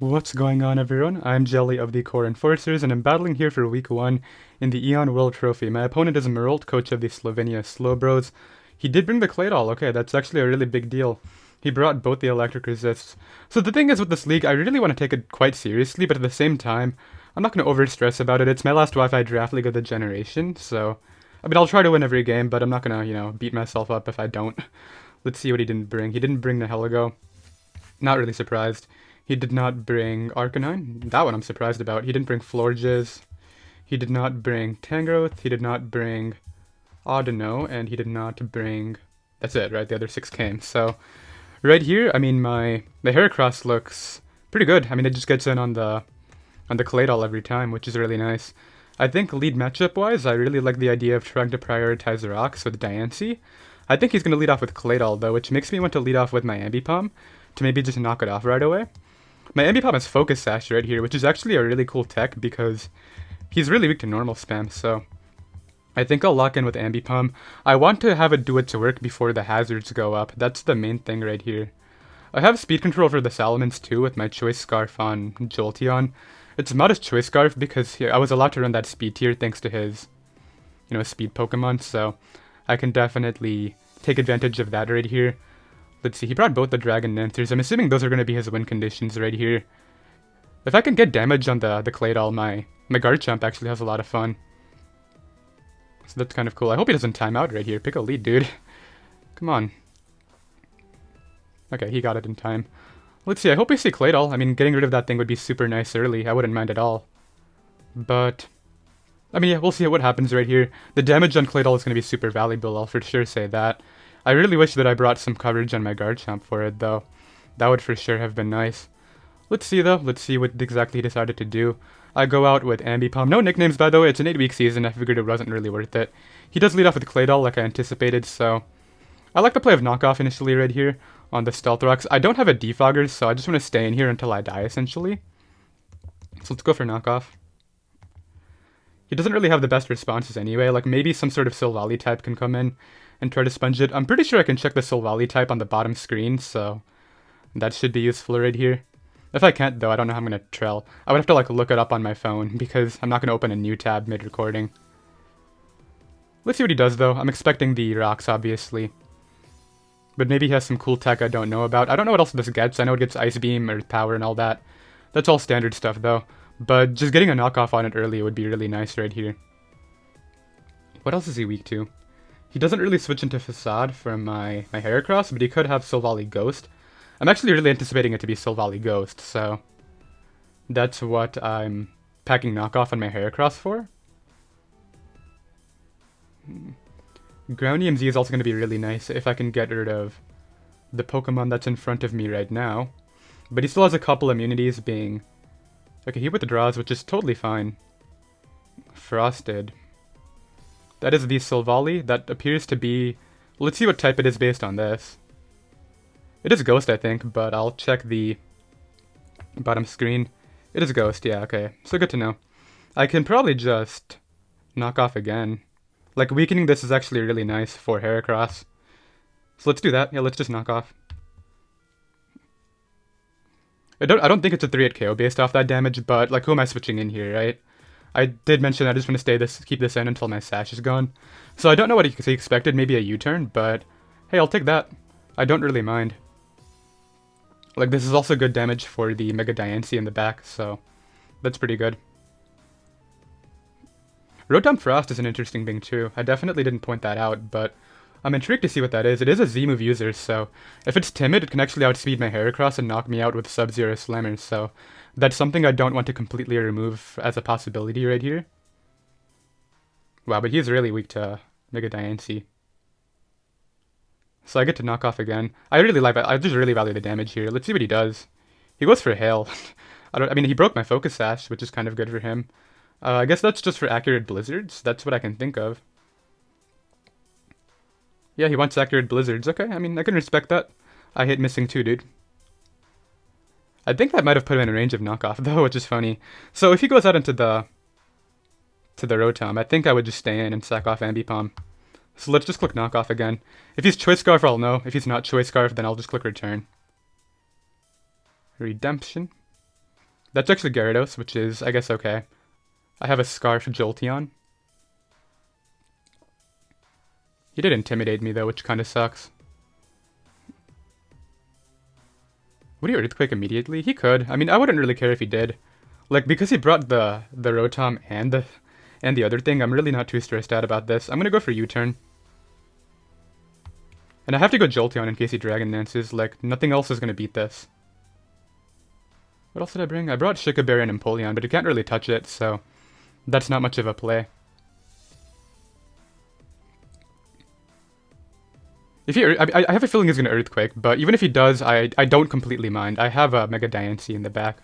What's going on, everyone? I'm Jelli of the Core Enforcers, and I'm battling here for week 1 in the Eon World Trophy. My opponent is Marolt, coach of the Slovenia Slowbros. He did bring the clay doll. Okay, that's actually a really big deal. He brought both the electric resists. So the thing is with this league, I really want to take it quite seriously, but at the same time, I'm not going to over-stress about it. It's my last Wi-Fi draft league of the generation, so... I mean, I'll try to win every game, but I'm not going to, beat myself up if I don't. Let's see what he didn't bring. He didn't bring the Heligo. Not really surprised. He did not bring Arcanine. That one I'm surprised about. He didn't bring Florges. He did not bring Tangrowth. He did not bring Audino. And he did not bring... That's it, right? The other 6 came. So, right here, I mean, the Heracross looks pretty good. I mean, it just gets in on the clay doll every time, which is really nice. I think lead matchup-wise, I really like the idea of trying to prioritize rocks with Diancie. I think he's going to lead off with clay doll, though, which makes me want to lead off with my Ambipom to maybe just knock it off right away. My Ambipom has Focus Sash right here, which is actually a really cool tech because he's really weak to normal spam, so I think I'll lock in with Ambipom. I want to have it do its work before the hazards go up. That's the main thing right here. I have speed control for the Salamence too with my Choice Scarf on Jolteon. It's modest Choice Scarf because I was allowed to run that speed tier thanks to his, speed Pokemon, so I can definitely take advantage of that right here. Let's see, he brought both the Dragon Dancers. I'm assuming those are going to be his win conditions right here. If I can get damage on the clay doll, my Garchomp actually has a lot of fun. So that's kind of cool. I hope he doesn't time out right here. Pick a lead, dude. Come on. Okay, he got it in time. Let's see, I hope we see clay doll. I mean, getting rid of that thing would be super nice early. I wouldn't mind at all. But, I mean, yeah, we'll see what happens right here. The damage on clay doll is going to be super valuable, I'll for sure say that. I really wish that I brought some coverage on my Garchomp for it, though. That would for sure have been nice. Let's see, though. Let's see what exactly he decided to do. I go out with Ambipom. No nicknames, by the way. It's an 8-week season. I figured it wasn't really worth it. He does lead off with Clay Doll like I anticipated, so... I like the play of Knockoff initially right here on the Stealth Rocks. I don't have a Defogger, so I just want to stay in here until I die, essentially. So let's go for Knockoff. He doesn't really have the best responses anyway. Like, maybe some sort of Silvally type can come in and try to sponge it. I'm pretty sure I can check the Silvally type on the bottom screen, so that should be useful right here. If I can't, though, I don't know how I'm going to trail. I would have to, like, look it up on my phone, because I'm not going to open a new tab mid-recording. Let's see what he does, though. I'm expecting the rocks, obviously. But maybe he has some cool tech I don't know about. I don't know what else this gets. I know it gets Ice Beam, Earth Power, and all that. That's all standard stuff, though. But just getting a knockoff on it early would be really nice right here. What else is he weak to? He doesn't really switch into Facade from my Heracross, but he could have Silvally Ghost. I'm actually really anticipating it to be Silvally Ghost, so that's what I'm packing knockoff on my Heracross for. Ground EMZ is also going to be really nice if I can get rid of the Pokemon that's in front of me right now. But he still has a couple immunities being... Okay, he withdraws, which is totally fine. Frosted. That is the Silvally. That appears to be... Well, let's see what type it is based on this. It is Ghost, I think, but I'll check the bottom screen. It is Ghost, yeah, okay. So good to know. I can probably just knock off again. Like, weakening this is actually really nice for Heracross. So let's do that. Yeah, let's just knock off. I don't think it's a 3-hit KO based off that damage, but, like, who am I switching in here, right? I did mention I just want to keep this in until my Sash is gone. So I don't know what he expected, maybe a U-turn, but hey, I'll take that. I don't really mind. Like, this is also good damage for the Mega Diancie in the back, so that's pretty good. Rotom Frost is an interesting thing too. I definitely didn't point that out, but I'm intrigued to see what that is. It is a Z-move user, so if it's timid, it can actually outspeed my Heracross and knock me out with Sub-Zero Slammers, so that's something I don't want to completely remove as a possibility right here. Wow, but he's really weak to Mega Diancie. So I get to knock off again. I just really value the damage here. Let's see what he does. He goes for Hail. I mean, he broke my Focus Sash, which is kind of good for him. I guess that's just for accurate blizzards. That's what I can think of. Yeah, he wants accurate blizzards. Okay, I mean, I can respect that. I hate missing too, dude. I think that might have put him in range of knockoff, though, which is funny. So if he goes out into the Rotom, I think I would just stay in and sack off Ambipom. So let's just click knockoff again. If he's Choice Scarf, I'll know. If he's not Choice Scarf, then I'll just click return. Redemption. That's actually Gyarados, which is, I guess, okay. I have a Scarf Jolteon. He did intimidate me, though, which kind of sucks. Would he Earthquake immediately? He could. I mean, I wouldn't really care if he did. Like, because he brought the Rotom and the other thing, I'm really not too stressed out about this. I'm gonna go for U-turn. And I have to go Jolteon in case he Dragon Dances. Like, nothing else is gonna beat this. What else did I bring? I brought Shika Berry and Empoleon, but you can't really touch it, so that's not much of a play. If he, I have a feeling he's gonna Earthquake, but even if he does, I don't completely mind. I have a Mega Diancie in the back.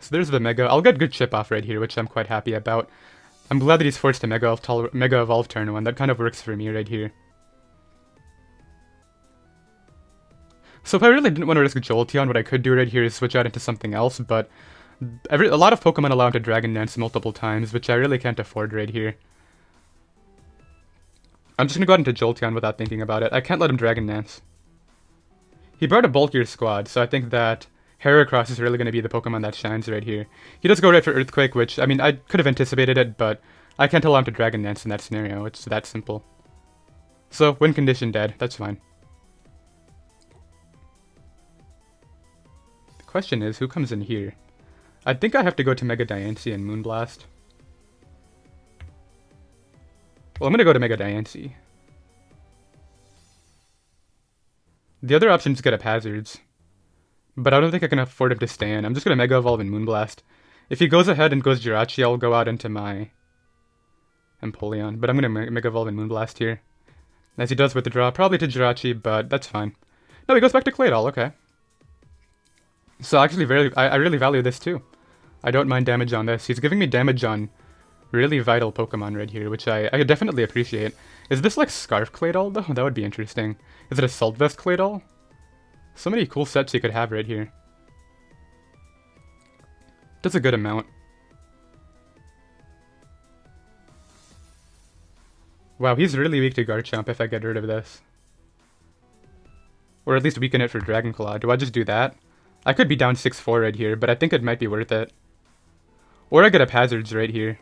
So there's the Mega. I'll get good chip off right here, which I'm quite happy about. I'm glad that he's forced to Mega Evolve turn 1. That kind of works for me right here. So if I really didn't want to risk Jolteon, what I could do right here is switch out into something else, but a lot of Pokemon allow him to Dragon Dance multiple times, which I really can't afford right here. I'm just gonna go out into Jolteon without thinking about it. I can't let him Dragon Dance. He brought a bulkier squad, so I think that Heracross is really going to be the Pokemon that shines right here. He does go right for Earthquake, which, I mean, I could have anticipated it, but I can't allow him to Dragon Dance in that scenario. It's that simple. So, win condition dead. That's fine. The question is, who comes in here? I think I have to go to Mega Diancie and Moonblast. Well, I'm going to go to Mega Diancie. The other option is get up Hazards. But I don't think I can afford him to stay in. I'm just going to Mega Evolve and Moonblast. If he goes ahead and goes Jirachi, I'll go out into my Empoleon. But I'm going to Mega Evolve and Moonblast here. As he does withdraw, probably to Jirachi, but that's fine. No, he goes back to Claydol, okay. So actually, I really value this too. I don't mind damage on this. He's giving me damage on really vital Pokemon right here, which I definitely appreciate. Is this like Scarf Claydol though? That would be interesting. Is it Assault Vest Claydol? So many cool sets you could have right here. Does a good amount. Wow, he's really weak to Garchomp if I get rid of this. Or at least weaken it for Dragon Claw. Do I just do that? I could be down 6-4 right here, but I think it might be worth it. Or I get up Hazards right here.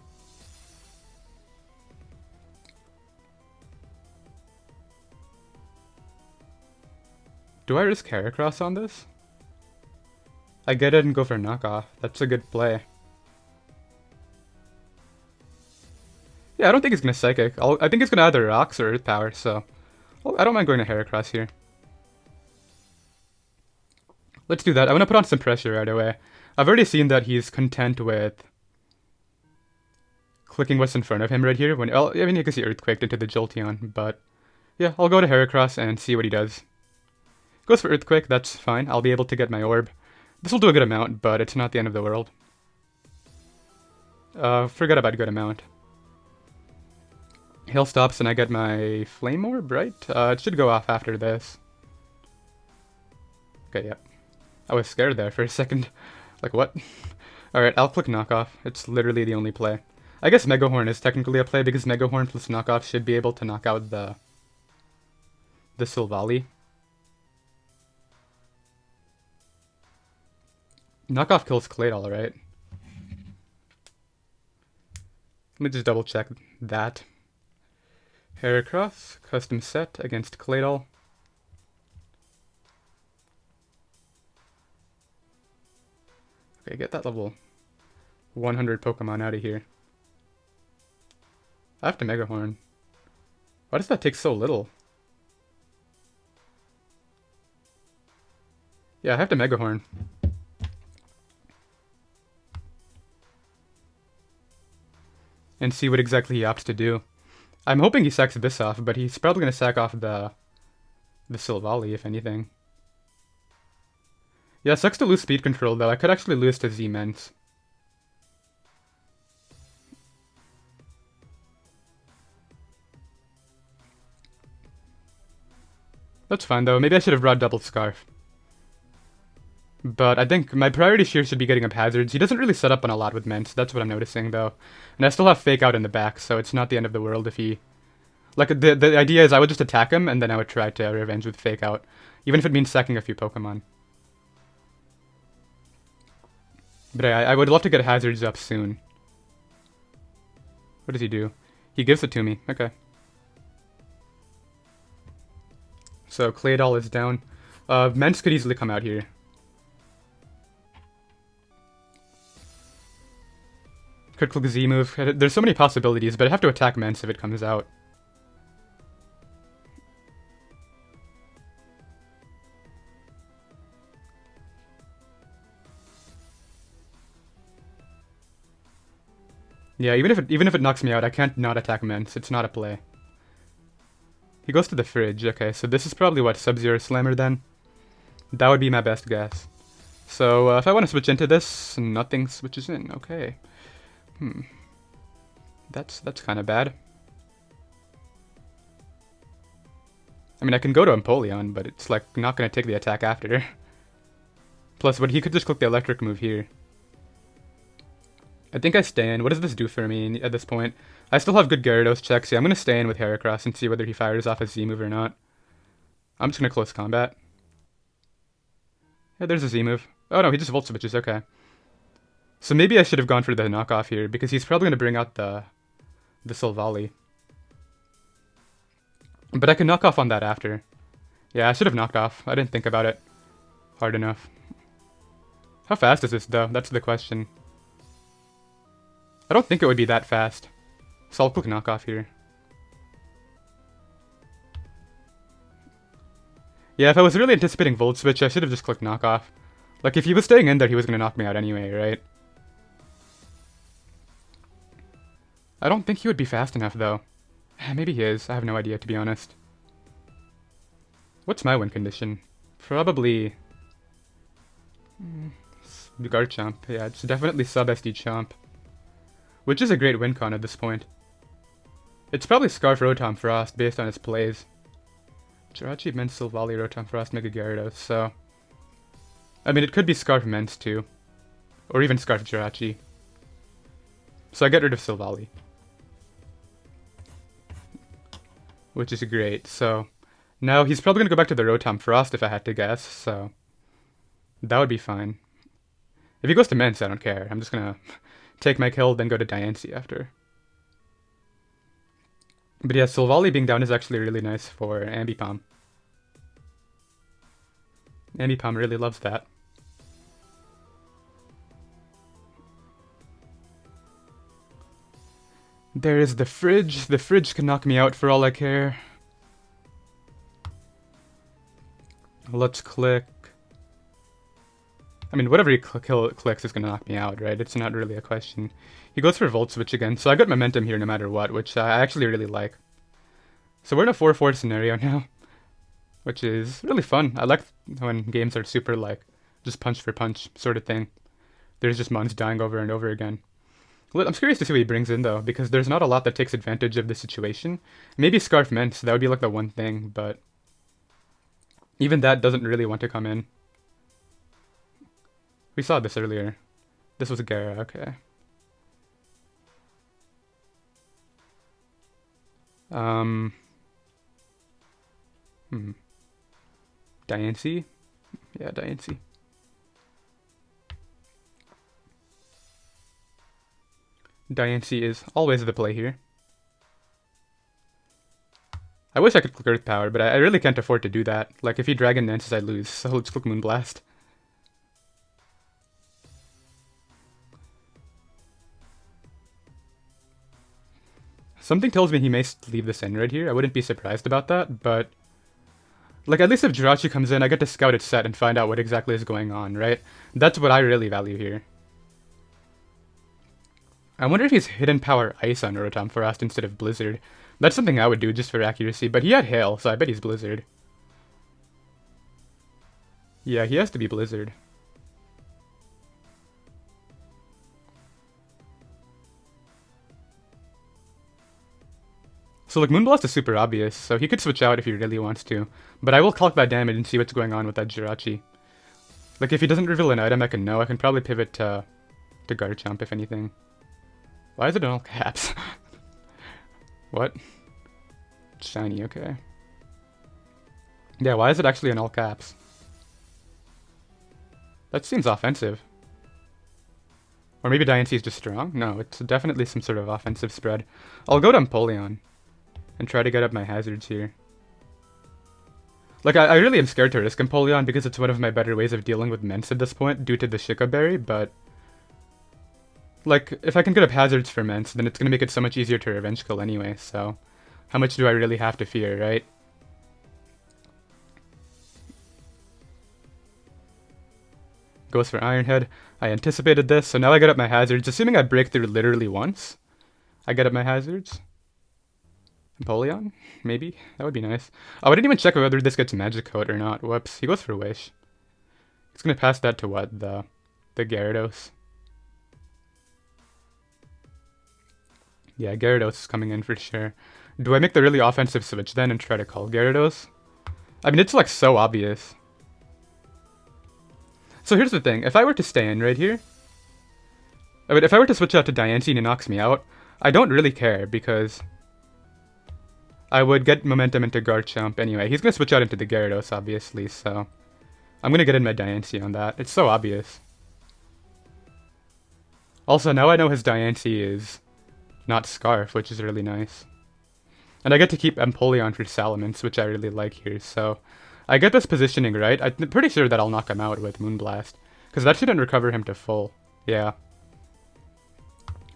Do I risk Heracross on this? I get it and go for knockoff. That's a good play. Yeah, I don't think he's going to Psychic. I think he's going to either Rocks or Earth Power, so I don't mind going to Heracross here. Let's do that. I want to put on some pressure right away. I've already seen that he's content with clicking what's in front of him right here. I mean, you can see Earthquaked into the Jolteon, but yeah, I'll go to Heracross and see what he does. Goes for Earthquake, that's fine. I'll be able to get my orb. This will do a good amount, but it's not the end of the world. Forget about good amount. Hail stops and I get my Flame Orb, right? It should go off after this. Okay, yep. I was scared there for a second. Like, what? Alright, I'll click Knockoff. It's literally the only play. I guess Mega Horn is technically a play because Mega Horn plus Knockoff should be able to knock out the Silvally. Knockoff kills Claydol, right? Let me just double check that. Heracross, custom set against Claydol. Okay, get that level 100 Pokemon out of here. I have to Mega Horn. Why does that take so little? Yeah, I have to Mega Horn. And see what exactly he opts to do. I'm hoping he sacks this off, but he's probably going to sack off the Silvally, if anything. Yeah, sucks to lose speed control, though. I could actually lose to Z-Mens. That's fine, though. Maybe I should have brought Double Scarf. But I think my priority here should be getting up Hazards. He doesn't really set up on a lot with Ments. That's what I'm noticing, though. And I still have Fake Out in the back, so it's not the end of the world if he... Like, the idea is I would just attack him, and then I would try to revenge with Fake Out. Even if it means sacking a few Pokemon. But I would love to get hazards up soon. What does he do? He gives it to me. Okay. So Claydol is down. Mence could easily come out here. Could click Z move. There's so many possibilities, but I have to attack Mence if it comes out. Yeah, even if it knocks me out, I can't not attack Mence. It's not a play. He goes to the fridge. Okay, so this is probably what, Sub-Zero Slammer then? That would be my best guess. So if I want to switch into this, nothing switches in. Okay. That's kind of bad. I mean, I can go to Empoleon, but it's like not going to take the attack after. Plus, but he could just click the electric move here. I think I stay in. What does this do for me at this point? I still have good Gyarados checks. Yeah, I'm going to stay in with Heracross and see whether he fires off a Z move or not. I'm just going to close combat. Yeah, there's a Z move. Oh no, he just Volt Switches. Okay. So maybe I should have gone for the knockoff here, because he's probably going to bring out the Silvally. But I can knock off on that after. Yeah, I should have knocked off. I didn't think about it hard enough. How fast is this, though? That's the question. I don't think it would be that fast. So I'll click knockoff here. Yeah, if I was really anticipating Volt Switch, I should have just clicked knockoff. Like, if he was staying in there, he was going to knock me out anyway, right? I don't think he would be fast enough, though. Maybe he is. I have no idea, to be honest. What's my win condition? Probably... Garchomp. Yeah, it's definitely sub-SD Chomp. Which is a great win con at this point. It's probably Scarf Rotom Frost based on his plays. Jirachi, Mence, Silvally, Rotom Frost, Mega Gyarados, so... I mean, it could be Scarf Mence too. Or even Scarf Jirachi. So I get rid of Silvally. Which is great, so... Now he's probably going to go back to the Rotom Frost if I had to guess, so... That would be fine. If he goes to Mence, I don't care. I'm just going to take my kill, then go to Diancie after. But yeah, Silvally being down is actually really nice for Ambipom. Ambipom really loves that. There is the fridge. The fridge can knock me out for all I care. Let's click. I mean, whatever he clicks is going to knock me out, right? It's not really a question. He goes for Volt Switch again, so I got momentum here no matter what, which I actually really like. So we're in a 4-4 scenario now, which is really fun. I like when games are super, like, just punch for punch sort of thing. There's just mons dying over and over again. I'm curious to see what he brings in, though, because there's not a lot that takes advantage of the situation. Maybe Scarf Mence, that would be, like, the one thing, but... even that doesn't really want to come in. We saw this earlier. This was Gara, okay. Diancie? Yeah, Diancie. Diancie is always the play here. I wish I could click Earth Power, but I really can't afford to do that. Like, if he Dragon Dances, I lose, so let's click Moonblast. Something tells me he may leave this in right here. I wouldn't be surprised about that, but... like, at least if Jirachi comes in, I get to scout its set and find out what exactly is going on, right? That's what I really value here. I wonder if he's Hidden Power Ice on Rotom Frost instead of Blizzard. That's something I would do just for accuracy, but he had Hail, so I bet he's Blizzard. Yeah, he has to be Blizzard. So like Moonblast is super obvious, so he could switch out if he really wants to. But I will calc that damage and see what's going on with that Jirachi. Like if he doesn't reveal an item I can know, I can probably pivot to Garchomp if anything. Why is it in all caps? What? Shiny, okay. Yeah, why is it actually in all caps? That seems offensive. Or maybe Diancie is just strong? No, it's definitely some sort of offensive spread. I'll go to Empoleon and try to get up my hazards here. Like, I really am scared to risk Empoleon because it's one of my better ways of dealing with Mence at this point due to the Shika Berry, but... Like, if I can get up hazards for Mence, then it's going to make it so much easier to revenge kill anyway, so... How much do I really have to fear, right? Goes for Iron Head. I anticipated this, so now I get up my hazards. Assuming I break through literally once, I get up my hazards. Empoleon? Maybe? That would be nice. Oh, I didn't even check whether this gets Magic Coat or not. Whoops. He goes for Wish. He's gonna pass that to what? The Gyarados. Yeah, Gyarados is coming in for sure. Do I make the really offensive switch then and try to call Gyarados? I mean, it's like so obvious. So here's the thing. If I were to stay in right here... I mean, if I were to switch out to Diancie and he knocks me out, I don't really care because... I would get momentum into Garchomp anyway. He's going to switch out into the Gyarados, obviously, so... I'm going to get in my Diancie on that. It's so obvious. Also, now I know his Diancie is not Scarf, which is really nice. And I get to keep Empoleon for Salamence, which I really like here, so... I get this positioning right. I'm pretty sure that I'll knock him out with Moonblast. Because that shouldn't recover him to full. Yeah.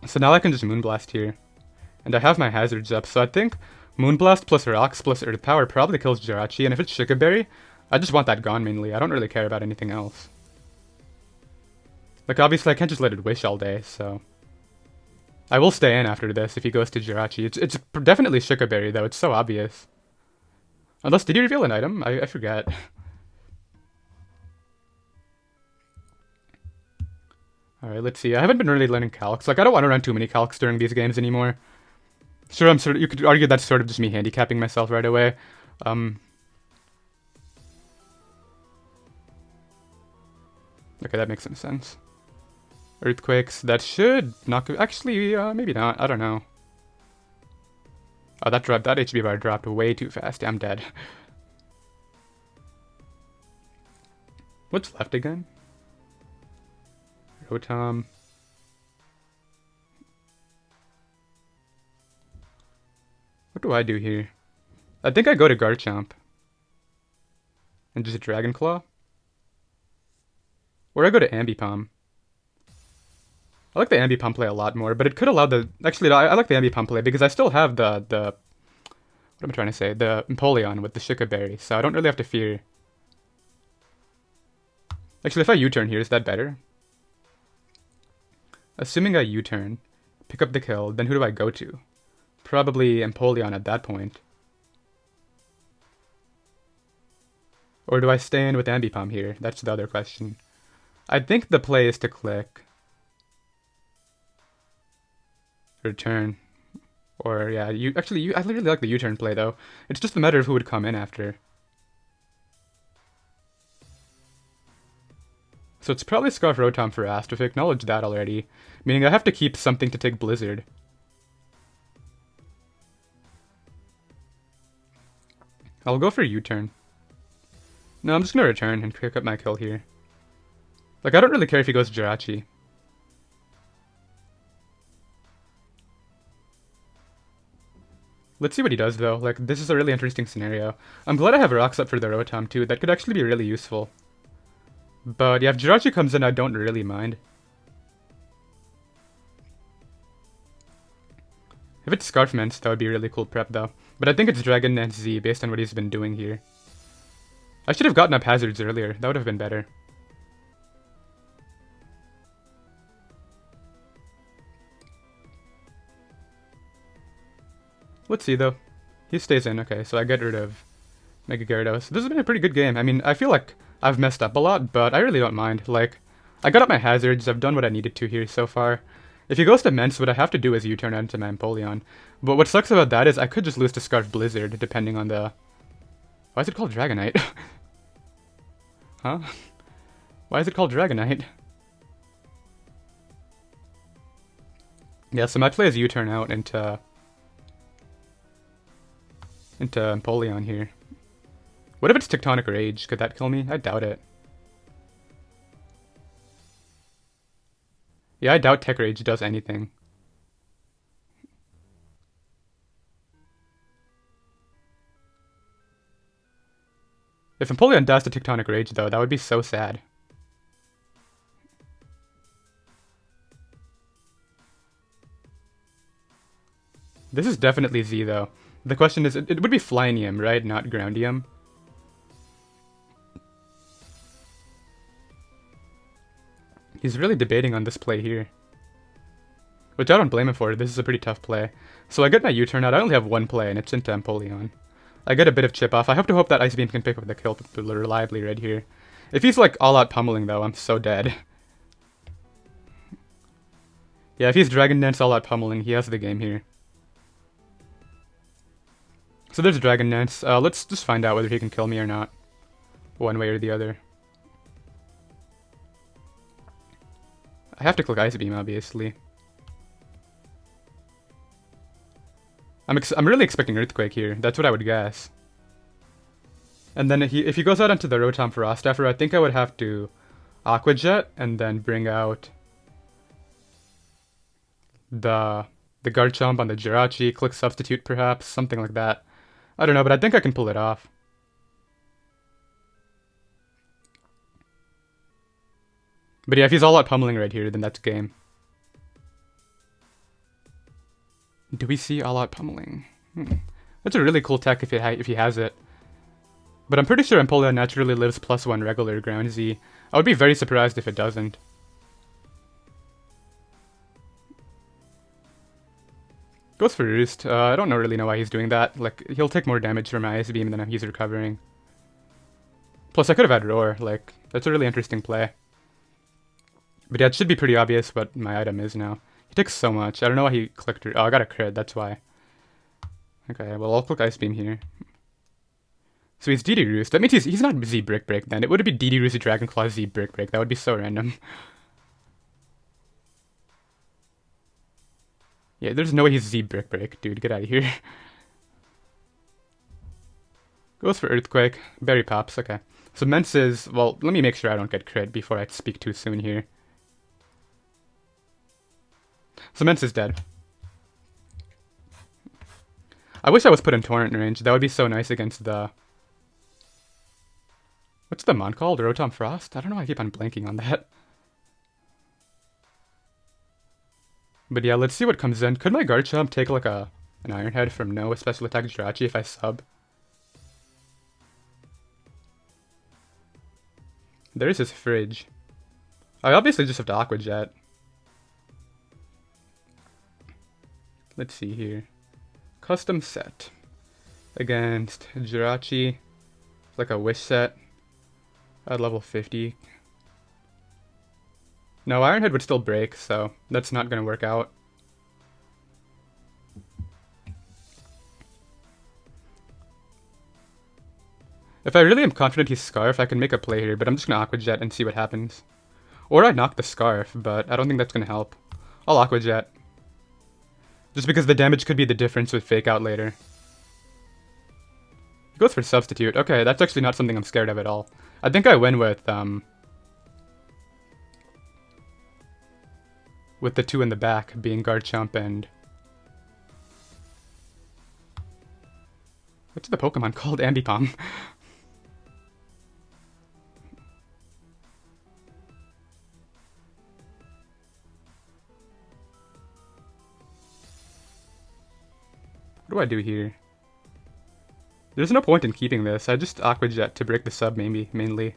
So now I can just Moonblast here. And I have my hazards up, so I think... Moonblast plus Rocks plus Earth Power probably kills Jirachi, and if it's Shika Berry, I just want that gone mainly. I don't really care about anything else. Like, obviously I can't just let it Wish all day, so... I will stay in after this if he goes to Jirachi. It's definitely Shika Berry, though. It's so obvious. Unless, did he reveal an item? I forget. Alright, let's see. I haven't been really learning calcs. Like, I don't want to run too many calcs during these games anymore. Sure, you could argue that's sort of just me handicapping myself right away. Okay, that makes some sense. Earthquakes, that should knock... Actually, maybe not. I don't know. Oh, that HP bar dropped way too fast. I'm dead. What's left again? Rotom. What do I do here? I think I go to Garchomp. And just a Dragon Claw? Or I go to Ambipom. I like the Ambipom play a lot more, but it could allow the... Actually, no, I like the Ambipom play because I still have the... What am I trying to say? The Empoleon with the Shika Berry, so I don't really have to fear. Actually, if I U-turn here, is that better? Assuming I U-turn, pick up the kill, then who do I go to? Probably Empoleon at that point. Or do I stay in with Ambipom here? That's the other question. I think the play is to click. Return. Or, yeah, I really like the U-turn play, though. It's just a matter of who would come in after. So it's probably Scarf Rotom for Ast, if I acknowledge that already. Meaning I have to keep something to take Blizzard. I'll go for U-turn. No, I'm just gonna return and pick up my kill here. Like, I don't really care if he goes Jirachi. Let's see what he does, though. Like, this is a really interesting scenario. I'm glad I have Rocks up for the Rotom, too. That could actually be really useful. But, yeah, if Jirachi comes in, I don't really mind. If it's Scarfments, that would be really cool prep, though. But I think it's Dragon and Z, based on what he's been doing here. I should have gotten up hazards earlier. That would have been better. Let's see, though. He stays in. Okay, so I get rid of Mega Gyarados. This has been a pretty good game. I mean, I feel like I've messed up a lot, but I really don't mind. Like, I got up my hazards. I've done what I needed to here so far. If he goes to Mence, what I have to do is U-turn into my Empoleon. But what sucks about that is I could just lose to Scarf Blizzard, depending on the... Why is it called Dragonite? Huh? Why is it called Dragonite? Yeah, so my play is U-turn out into Empoleon here. What if it's Tectonic Rage? Could that kill me? I doubt it. Yeah, I doubt Tech Rage does anything. If Empoleon does the Tectonic Rage, though, that would be so sad. This is definitely Z, though. The question is, it would be Flyinium, right? Not Groundium. He's really debating on this play here. Which I don't blame him for, this is a pretty tough play. So I get my U-turn out, I only have one play, and it's into Empoleon. I get a bit of chip off. I have to hope that Ice Beam can pick up the kill reliably right here. If he's like all-out pummeling, though, I'm so dead. Yeah, if he's Dragon Dance all-out pummeling, he has the game here. So there's Dragon Dance. Let's just find out whether he can kill me or not. One way or the other. I have to click Ice Beam, obviously. I'm really expecting Earthquake here. That's what I would guess. And then if he goes out onto the Rotom Frost after, I think I would have to Aqua Jet and then bring out the Garchomp on the Jirachi, click Substitute perhaps, something like that. I don't know, but I think I can pull it off. But yeah, if he's all out pummeling right here, then that's game. Do we see all out pummeling? That's a really cool tech if he has it. But I'm pretty sure Empoleon naturally lives +1 regular ground Z. I would be very surprised if it doesn't. Goes for Roost. I don't really know why he's doing that. Like, he'll take more damage from my Ice Beam than he's recovering. Plus, I could have had Roar. Like, that's a really interesting play. But yeah, it should be pretty obvious what my item is now. He takes so much. I don't know why he clicked... Oh, I got a crit. That's why. Okay, well, I'll click Ice Beam here. So he's DD Roost. That means he's not Z Brick Break then. It would be DD Roost Dragon Claw Z Brick Break. That would be so random. Yeah, there's no way he's Z Brick Break. Dude, get out of here. Goes for Earthquake. Berry Pops. Okay. So Mence is... Well, let me make sure I don't get crit before I speak too soon here. So Mence is dead. I wish I was put in Torrent range. That would be so nice against the... What's the mon called? Rotom Frost? I don't know why I keep on blanking on that. But yeah, let's see what comes in. Could my Garchomp take like an Iron Head from no special attack Jirachi if I sub? There's his Fridge. I obviously just have to Aqua Jet. Let's see here. Custom set. Against Jirachi. Like a Wish set. At level 50. No, Iron Head would still break, so that's not going to work out. If I really am confident he's Scarf, I can make a play here, but I'm just going to Aqua Jet and see what happens. Or I knock the Scarf, but I don't think that's going to help. I'll Aqua Jet. Just because the damage could be the difference with Fake Out later. He goes for Substitute. Okay, that's actually not something I'm scared of at all. I think I win with the two in the back being Garchomp and... What's the Pokemon called? Ambipom. What do I do here? There's no point in keeping this. I just Aqua Jet to break the sub mainly.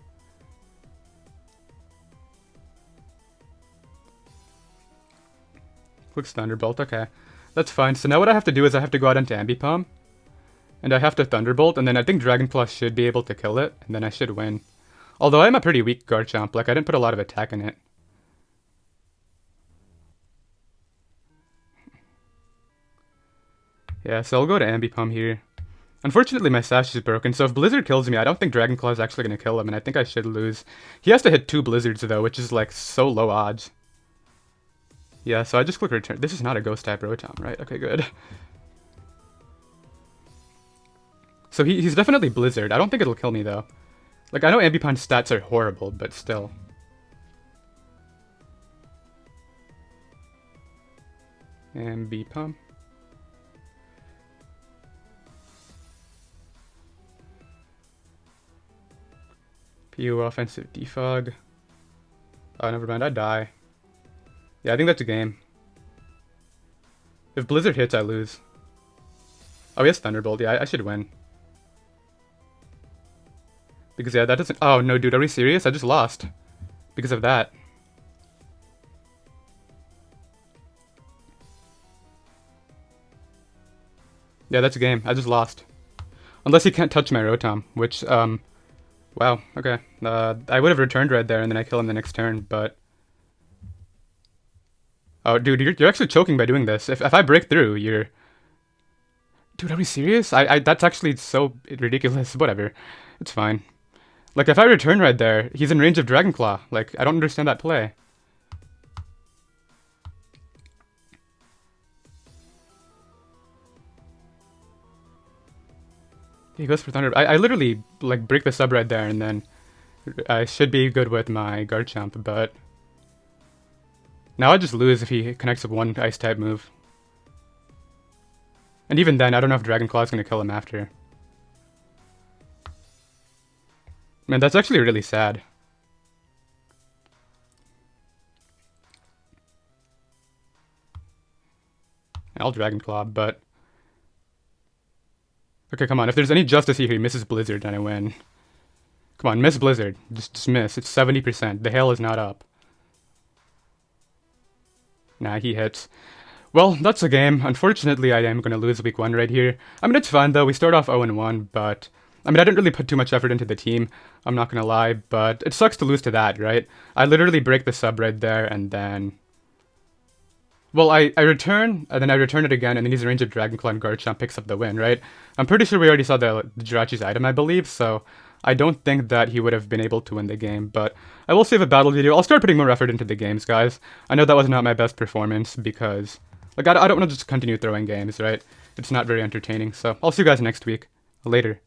Clicks Thunderbolt, okay. That's fine. So now what I have to do is I have to go out into Ambipom. And I have to Thunderbolt, and then I think Dragon Claw should be able to kill it, and then I should win. Although I'm a pretty weak Garchomp, like I didn't put a lot of attack in it. Yeah, so I'll go to Ambipom here. Unfortunately, my Sash is broken, so if Blizzard kills me, I don't think Dragon Claw is actually going to kill him, and I think I should lose. He has to hit 2 Blizzards, though, which is, like, so low odds. Yeah, so I just click Return. This is not a Ghost-type Rotom, right? Okay, good. So he's definitely Blizzard. I don't think it'll kill me, though. Like, I know Ambipon's stats are horrible, but still. And B pump. PU offensive defog. Oh, never mind, I die. Yeah, I think that's a game. If Blizzard hits, I lose. Oh, he has Thunderbolt. Yeah, I should win. Because, yeah, that doesn't... Oh, no, dude, are we serious? I just lost. Because of that. Yeah, that's a game. I just lost. Unless he can't touch my Rotom, which, wow, okay. I would have returned right there, and then I kill him the next turn, but... Oh, dude, you're actually choking by doing this. If I break through, you're... Dude, are we serious? That's actually so ridiculous. Whatever. It's fine. Like, if I return right there, he's in range of Dragon Claw. Like, I don't understand that play. He goes for Thunder. I literally, like, break the sub right there, and then I should be good with my Garchomp, but... Now I just lose if he connects with one Ice-type move. And even then, I don't know if Dragon Claw is going to kill him after. Man, that's actually really sad. I'll Dragon Claw, but... Okay, come on. If there's any justice here, he misses Blizzard and I win. Come on, miss Blizzard. Just miss. It's 70%. The hail is not up. Nah, he hits. Well, that's a game. Unfortunately, I am going to lose week 1 right here. I mean, it's fine, though. We start off 0-1, but... I mean, I didn't really put too much effort into the team. I'm not going to lie, but it sucks to lose to that, right? I literally break the sub right there, and then... Well, I return, and then I return it again, and then he's in range of Dragon Claw and Garchomp picks up the win, right? I'm pretty sure we already saw the Jirachi's item, I believe, so I don't think that he would have been able to win the game, but I will save a battle video. I'll start putting more effort into the games, guys. I know that was not my best performance, because, like, I don't want to just continue throwing games, right? It's not very entertaining, so I'll see you guys next week. Later.